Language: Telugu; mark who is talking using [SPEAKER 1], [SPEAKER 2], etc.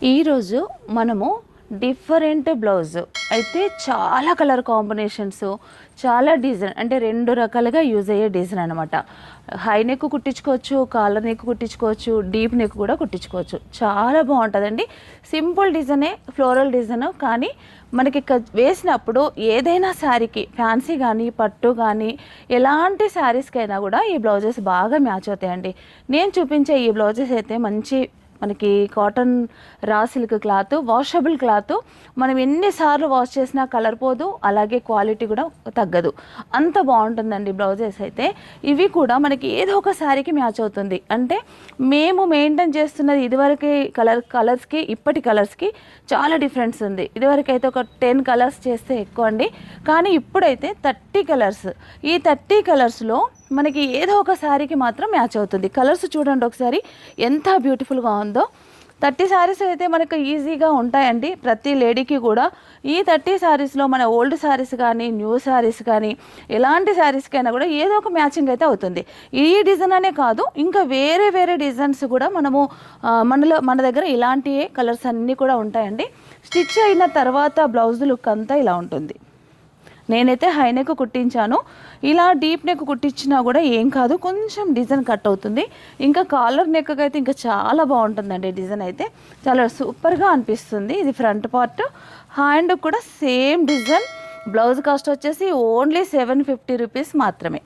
[SPEAKER 1] ఈరోజు మనము డిఫరెంట్ బ్లౌజ్ అయితే చాలా కలర్ కాంబినేషన్స్, చాలా డిజైన్ అంటే రెండు రకాలుగా యూజ్ అయ్యే డిజైన్ అనమాట. హై నెక్ కుట్టించుకోవచ్చు, కాలర్ నెక్ కుట్టించుకోవచ్చు, డీప్ నెక్ కూడా కుట్టించుకోవచ్చు. చాలా బాగుంటుందండి. సింపుల్ డిజైనే, ఫ్లోరల్ డిజైన్. కానీ మనకి వేసినప్పుడు ఏదైనా శారీకి, ఫ్యాన్సీ కానీ పట్టు కానీ ఎలాంటి శారీస్కైనా కూడా ఈ బ్లౌజెస్ బాగా మ్యాచ్ అవుతాయండి. నేను చూపించే ఈ బ్లౌజెస్ అయితే మంచి మనకి cotton raw silk cloth, washable cloth. మనం ఎన్నిసార్లు వాష్ చేసినా కలర్ పోదు, అలాగే క్వాలిటీ కూడా తగ్గదు. అంత బాగుంటుందండి బ్లౌజెస్ అయితే. ఇవి కూడా మనకి ఏదో ఒక శారీకి మ్యాచ్ అవుతుంది. అంటే మేము మెయింటైన్ చేస్తున్నది ఇదివరకు కలర్స్కి ఇప్పటి కలర్స్కి చాలా డిఫరెన్స్ ఉంది. ఇదివరకు అయితే ఒక 10 కలర్స్ చేస్తే ఎక్కువ అండి, కానీ ఇప్పుడైతే 30 కలర్స్. ఈ 30 కలర్స్లో మనకి ఏదో ఒక శారీకి మాత్రం మ్యాచ్ అవుతుంది. కలర్స్ చూడండి ఒకసారి ఎంత బ్యూటిఫుల్గా ఉందో. 30 శారీస్ అయితే మనకు ఈజీగా ఉంటాయండి ప్రతి లేడీకి కూడా. ఈ 30 శారీస్లో మన ఓల్డ్ శారీస్ కానీ, న్యూ శారీస్ కానీ, ఎలాంటి శారీస్కైనా కూడా ఏదో ఒక మ్యాచింగ్ అయితే అవుతుంది. ఈ డిజైన్ అనే కాదు, ఇంకా వేరే వేరే డిజైన్స్ కూడా మన దగ్గర ఇలాంటి కలర్స్ అన్నీ కూడా ఉంటాయండి. స్టిచ్ అయిన తర్వాత బ్లౌజ్ లుక్ అంతా ఇలా ఉంటుంది. నేనైతే హై నెక్ కుట్టించాను. ఇలా డీప్ నెక్ కుట్టించినా కూడా ఏం కాదు, కొంచెం డిజైన్ కట్ అవుతుంది. ఇంకా కాలర్ నెక్ అయితే ఇంకా చాలా బాగుంటుందండి. డిజైన్ అయితే చాలా సూపర్గా అనిపిస్తుంది. ఇది ఫ్రంట్ పార్ట్. హ్యాండ్ కూడా సేమ్ డిజైన్. బ్లౌజ్ కాస్ట్ వచ్చేసి ఓన్లీ 750 రూపీస్ మాత్రమే.